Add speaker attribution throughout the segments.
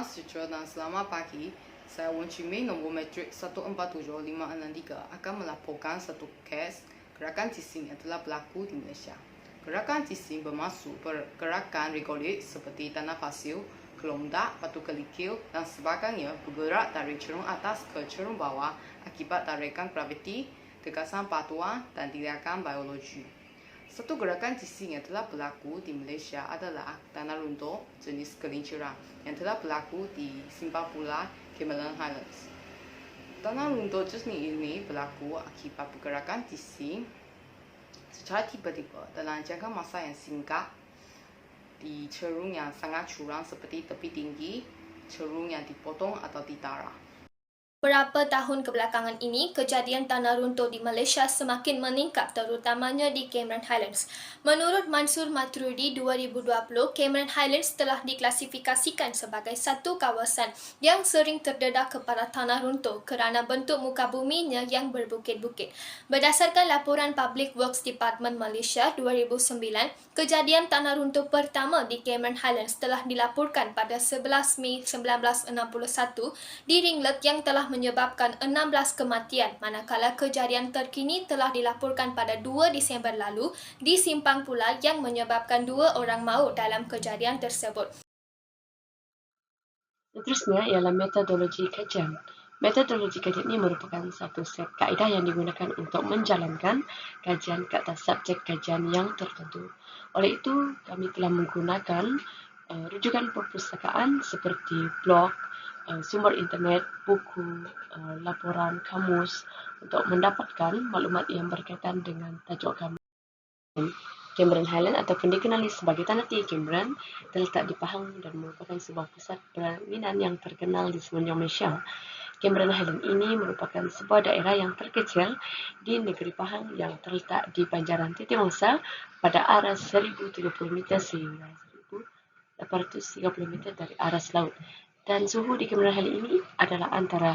Speaker 1: sejahtera dan selamat pagi. Saya Wan Chimei, nombor metrik 147563 akan melaporkan satu kes gerakan cising yang telah berlaku di Malaysia. Gerakan cising bermaksud pergerakan regular seperti tanah pasir, kelomdak, batu kerikil dan sebagainya bergerak dari cerung atas ke cerung bawah akibat tarikan graviti, tegasan batuan dan tindakan biologi. Satu gerakan cising yang telah berlaku di Malaysia adalah tanah runtuh jenis gelinciran yang telah berlaku di Simpang Pula, Cameron Highlands. Tanah runtuh jenis ini berlaku akibat pergerakan cising secara tiba-tiba dalam jangka masa yang singkat di cerung yang sangat curam seperti tepi tinggi, cerung yang dipotong atau ditara.
Speaker 2: Beberapa tahun kebelakangan ini, kejadian tanah runtuh di Malaysia semakin meningkat terutamanya di Cameron Highlands. Menurut Mansur Maturidi 2020, Cameron Highlands telah diklasifikasikan sebagai satu kawasan yang sering terdedah kepada tanah runtuh kerana bentuk muka buminya yang berbukit-bukit. Berdasarkan laporan Public Works Department Malaysia 2009, kejadian tanah runtuh pertama di Cameron Highlands telah dilaporkan pada 11 Mei 1961 di Ringlet yang telah menyebabkan 16 kematian, manakala kejadian terkini telah dilaporkan pada 2 Disember lalu di Simpang Pula yang menyebabkan 2 orang maut dalam kejadian tersebut.
Speaker 3: Seterusnya ialah metodologi kajian. Metodologi kajian ini merupakan satu set kaedah yang digunakan untuk menjalankan kajian ke atas subjek kajian yang tertentu. Oleh itu, kami telah menggunakan rujukan perpustakaan seperti blog, sumber internet, buku, laporan, kamus untuk mendapatkan maklumat yang berkaitan dengan tajuk kami. Cameron Highlands ataupun dikenali sebagai Tanah Tinggi Cameron terletak di Pahang dan merupakan sebuah pusat perminan yang terkenal di semenanjung Malaysia. Cameron Highlands ini merupakan sebuah daerah yang terkecil di negeri Pahang yang terletak di Banjaran Titiwangsa pada aras 1070 meter sehingga 1830 meter dari aras laut. Dan suhu di Cameron Highlands ini adalah antara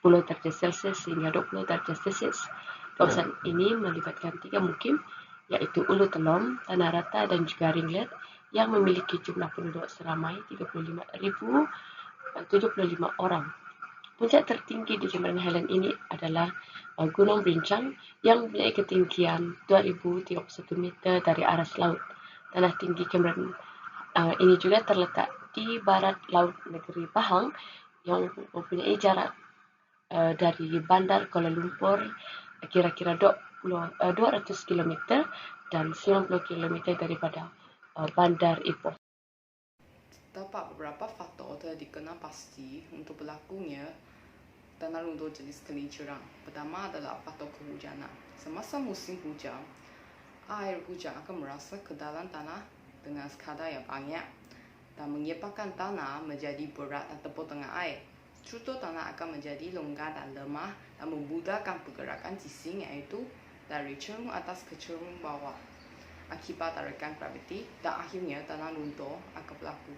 Speaker 3: 10 darjah Celsius hingga 20 darjah Celsius. Kawasan ini melibatkan 3 mukim, iaitu Ulu Telom, Tanah Rata dan juga Ringlet yang memiliki jumlah penduduk seramai 35,075 orang. Puncak tertinggi di Cameron Highlands ini adalah Gunung Berincang yang mempunyai ketinggian 2031 meter dari aras laut. Tanah tinggi Cameron ini juga terletak di barat laut negeri Pahang yang mempunyai jarak dari Bandar Kuala Lumpur kira-kira 200 km dan 90 km daripada Bandar Ipoh.
Speaker 1: Terdapat beberapa faktor telah dikenal pasti untuk berlakunya tanah runtuh jenis gelinciran. Pertama adalah faktor kehujanan. Semasa musim hujan, air hujan akan merasuk ke dalam tanah dengan sekadar yang banyak dan menyebabkan tanah menjadi berat dan tebal dengan air. Struktur tanah akan menjadi longgar dan lemah dan memudahkan pergerakan cising iaitu dari cerung atas ke cerung bawah akibat tarikan graviti dan akhirnya tanah runtuh akan berlaku.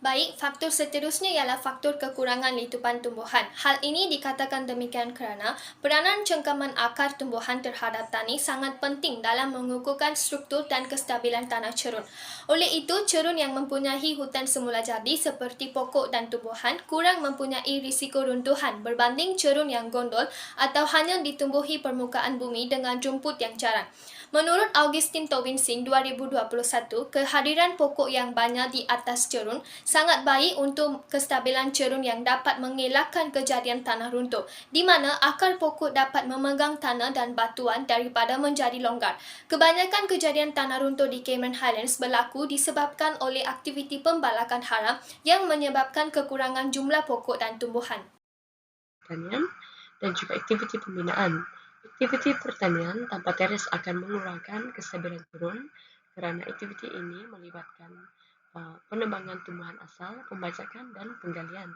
Speaker 2: Baik, faktor seterusnya ialah faktor kekurangan letupan tumbuhan. Hal ini dikatakan demikian kerana peranan cengkaman akar tumbuhan terhadap tanah sangat penting dalam mengukuhkan struktur dan kestabilan tanah cerun. Oleh itu, cerun yang mempunyai hutan semula jadi seperti pokok dan tumbuhan kurang mempunyai risiko runtuhan berbanding cerun yang gondol atau hanya ditumbuhi permukaan bumi dengan rumput yang jarang. Menurut Augustine Tobin-Singh 2021, kehadiran pokok yang banyak di atas cerun sangat baik untuk kestabilan cerun yang dapat mengelakkan kejadian tanah runtuh, di mana akar pokok dapat memegang tanah dan batuan daripada menjadi longgar. Kebanyakan kejadian tanah runtuh di Cameron Highlands berlaku disebabkan oleh aktiviti pembalakan haram yang menyebabkan kekurangan jumlah pokok dan tumbuhan.
Speaker 3: Dan juga aktiviti pembinaan. Aktiviti pertanian tanpa teres akan mengurangkan kestabilan cerun kerana aktiviti ini melibatkan penebangan tumbuhan asal, pembajakan dan penggalian.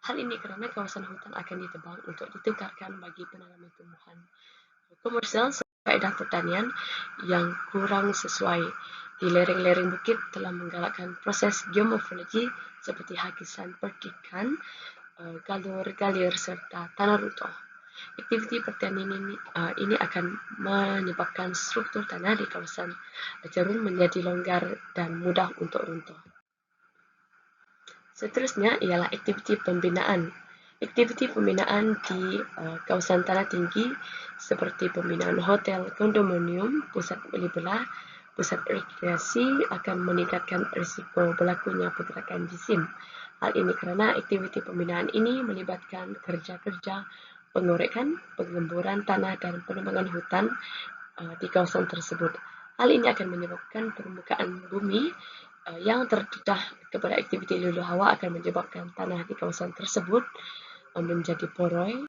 Speaker 3: Hal ini kerana kawasan hutan akan ditebang untuk ditukarkan bagi penanaman tumbuhan komersial serta kaedah pertanian yang kurang sesuai di lereng-lereng bukit telah menggalakkan proses geomorfologi seperti hakisan pertikan, galur-galir serta tanah runtuh. Aktiviti pertanian ini akan menyebabkan struktur tanah di kawasan cerun menjadi longgar dan mudah untuk runtuh. Seterusnya ialah aktiviti pembinaan. Aktiviti pembinaan di kawasan tanah tinggi seperti pembinaan hotel, kondominium, pusat beli belah, pusat rekreasi akan meningkatkan risiko berlakunya pergerakan jisim. Hal ini kerana aktiviti pembinaan ini melibatkan kerja-kerja pengorekan, penggemburan tanah dan penebangan hutan di kawasan tersebut. Hal ini akan menyebabkan permukaan bumi yang terdedah kepada aktiviti lulu hawa akan menyebabkan tanah di kawasan tersebut menjadi poroi.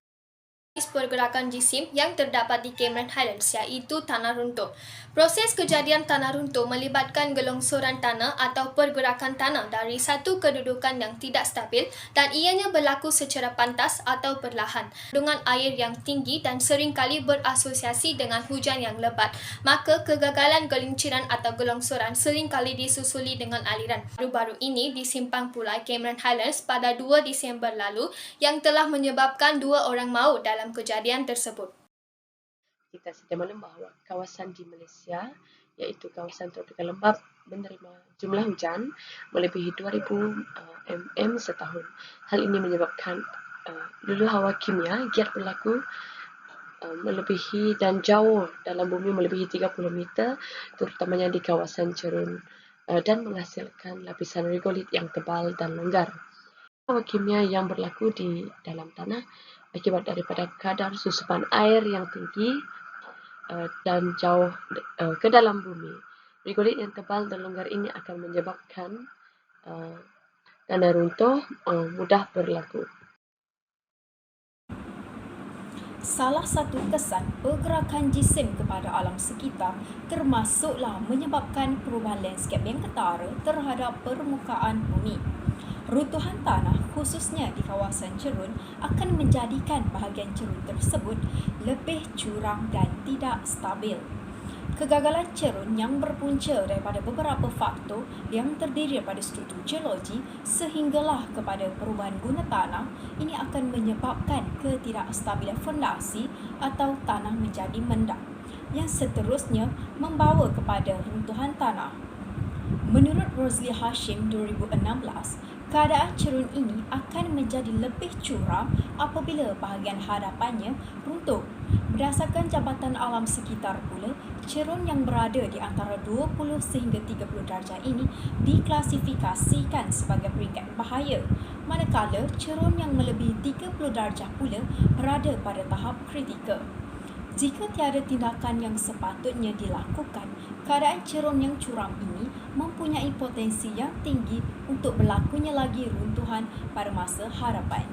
Speaker 2: Pergerakan jisim yang terdapat di Cameron Highlands iaitu tanah runtuh. Proses kejadian tanah runtuh melibatkan gelongsoran tanah atau pergerakan tanah dari satu kedudukan yang tidak stabil dan ianya berlaku secara pantas atau perlahan. Kandungan air yang tinggi dan seringkali berasosiasi dengan hujan yang lebat, maka kegagalan gelinciran atau gelongsoran seringkali disusuli dengan aliran. Baru-baru ini di Simpang Pulai Cameron Highlands pada 2 Disember lalu yang telah menyebabkan 2 orang maut dalam kejadian tersebut.
Speaker 3: Kita sedia maklum bahawa kawasan di Malaysia iaitu kawasan tropika lembap menerima jumlah hujan melebihi 2000 mm setahun. Hal ini menyebabkan lulu hawa kimia giat berlaku melebihi dan jauh dalam bumi melebihi 30 meter, terutamanya di kawasan cerun dan menghasilkan lapisan regolit yang tebal dan longgar. Hawa kimia yang berlaku di dalam tanah akibat daripada kadar susupan air yang tinggi dan jauh ke dalam bumi. Regolit yang tebal dan longgar ini akan menyebabkan tanah runtuh mudah berlaku.
Speaker 4: Salah satu kesan pergerakan jisim kepada alam sekitar termasuklah menyebabkan perubahan landscape yang ketara terhadap permukaan bumi. Runtuhan tanah khususnya di kawasan cerun akan menjadikan bahagian cerun tersebut lebih curam dan tidak stabil. Kegagalan cerun yang berpunca daripada beberapa faktor yang terdiri daripada struktur geologi sehinggalah kepada perubahan guna tanah ini akan menyebabkan ketidakstabilan fondasi atau tanah menjadi mendak yang seterusnya membawa kepada runtuhan tanah. Menurut Rosli Hashim 2016, keadaan cerun ini akan menjadi lebih curam apabila bahagian hadapannya runtuh. Berdasarkan Jabatan Alam Sekitar pula, cerun yang berada di antara 20 sehingga 30 darjah ini diklasifikasikan sebagai peringkat bahaya, manakala cerun yang melebihi 30 darjah pula berada pada tahap kritikal. Jika tiada tindakan yang sepatutnya dilakukan, keadaan cerun yang curam ini mempunyai potensi yang tinggi untuk berlakunya lagi runtuhan pada masa hadapan.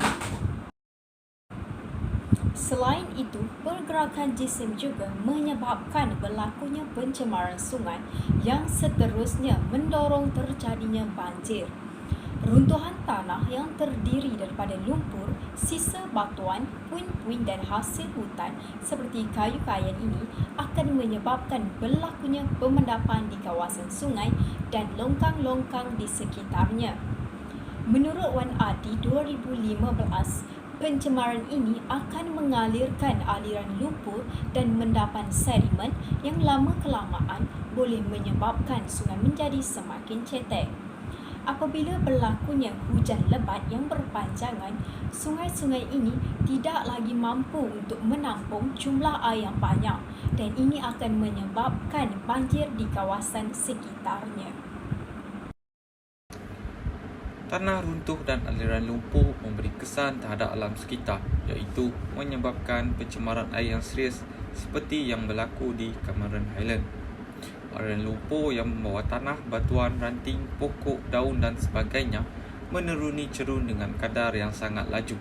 Speaker 4: Selain itu, pergerakan jisim juga menyebabkan berlakunya pencemaran sungai yang seterusnya mendorong terjadinya banjir. Runtuhan tanah yang terdiri daripada lumpur, sisa batuan, puing-puing dan hasil hutan seperti kayu kayan ini akan menyebabkan berlakunya pemendapan di kawasan sungai dan longkang-longkang di sekitarnya. Menurut Wan Adi 2015, pencemaran ini akan mengalirkan aliran lumpur dan mendapan sedimen yang lama-kelamaan boleh menyebabkan sungai menjadi semakin cetek. Apabila berlakunya hujan lebat yang berpanjangan, sungai-sungai ini tidak lagi mampu untuk menampung jumlah air yang banyak dan ini akan menyebabkan banjir di kawasan sekitarnya.
Speaker 5: Tanah runtuh dan aliran lumpur memberi kesan terhadap alam sekitar, iaitu menyebabkan pencemaran air yang serius seperti yang berlaku di Cameron Highlands. Aliran lumpur yang membawa tanah, batuan, ranting, pokok, daun dan sebagainya meneruni cerun dengan kadar yang sangat laju.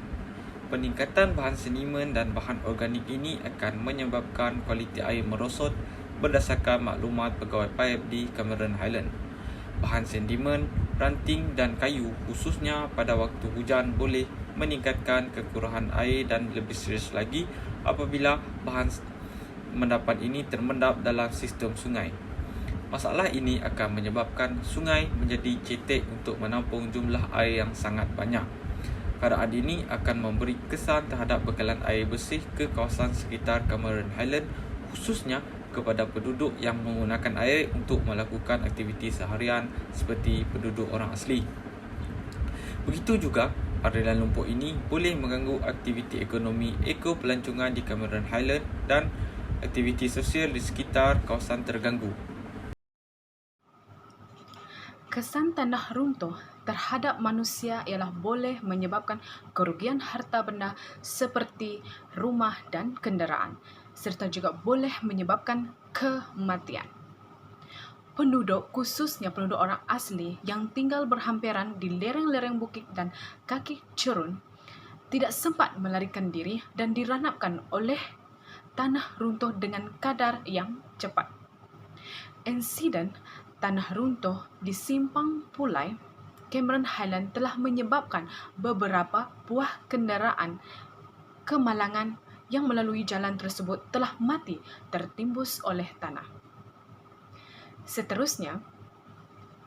Speaker 5: Peningkatan bahan sedimen dan bahan organik ini akan menyebabkan kualiti air merosot berdasarkan maklumat pegawai paip di Cameron Highlands. Bahan sedimen, ranting dan kayu khususnya pada waktu hujan boleh meningkatkan kekurangan air dan lebih serius lagi apabila bahan mendapan ini termendap dalam sistem sungai. Masalah ini akan menyebabkan sungai menjadi cetek untuk menampung jumlah air yang sangat banyak. Keadaan ini akan memberi kesan terhadap bekalan air bersih ke kawasan sekitar Cameron Highlands, khususnya kepada penduduk yang menggunakan air untuk melakukan aktiviti seharian seperti penduduk orang asli. Begitu juga, aliran lumpur ini boleh mengganggu aktiviti ekonomi ekopelancongan di Cameron Highland dan aktiviti sosial di sekitar kawasan terganggu.
Speaker 6: Kesan tanah runtuh terhadap manusia ialah boleh menyebabkan kerugian harta benda seperti rumah dan kenderaan, serta juga boleh menyebabkan kematian. Penduduk, khususnya penduduk orang asli yang tinggal berhampiran di lereng-lereng bukit dan kaki cerun, tidak sempat melarikan diri dan diranapkan oleh tanah runtuh dengan kadar yang cepat. Insiden tanah runtuh di Simpang Pulai, Cameron Highland telah menyebabkan beberapa buah kenderaan kemalangan yang melalui jalan tersebut telah mati tertimbus oleh tanah. Seterusnya,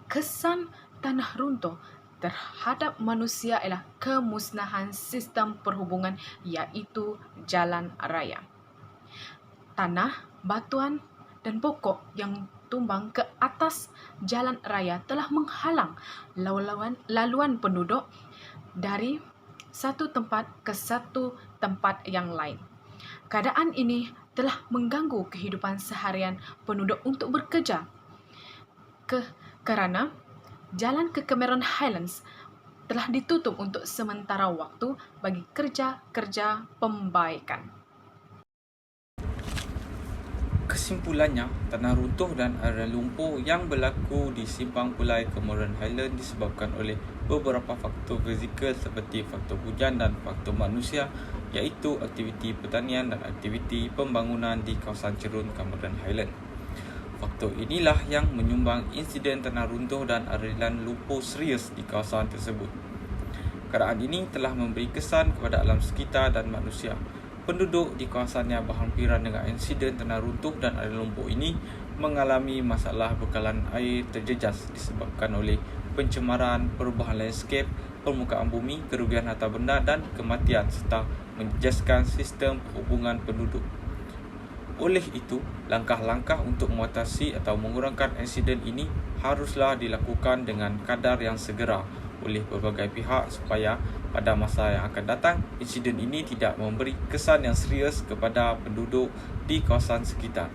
Speaker 6: kesan tanah runtuh terhadap manusia ialah kemusnahan sistem perhubungan iaitu jalan raya. Tanah, batuan dan pokok yang tumbang ke atas jalan raya telah menghalang laluan penduduk dari satu tempat ke satu tempat yang lain. Keadaan ini telah mengganggu kehidupan seharian penduduk untuk bekerja kerana jalan ke Cameron Highlands telah ditutup untuk sementara waktu bagi kerja-kerja pembaikan.
Speaker 5: Kesimpulannya, tanah runtuh dan aliran lumpur yang berlaku di Simpang Pulai Cameron Highland disebabkan oleh beberapa faktor fizikal seperti faktor hujan dan faktor manusia, iaitu aktiviti pertanian dan aktiviti pembangunan di kawasan cerun Cameron Highland. Faktor inilah yang menyumbang insiden tanah runtuh dan aliran lumpur serius di kawasan tersebut. Keadaan ini telah memberi kesan kepada alam sekitar dan manusia. Penduduk di kawasan yang berhampiran dengan insiden tanah runtuh dan aliran lumpur ini mengalami masalah bekalan air terjejas disebabkan oleh pencemaran, perubahan landscape, permukaan bumi, kerugian harta benda dan kematian serta menjejaskan sistem perhubungan penduduk. Oleh itu, langkah-langkah untuk mengatasi atau mengurangkan insiden ini haruslah dilakukan dengan kadar yang segera oleh berbagai pihak supaya pada masa yang akan datang, insiden ini tidak memberi kesan yang serius kepada penduduk di kawasan sekitar.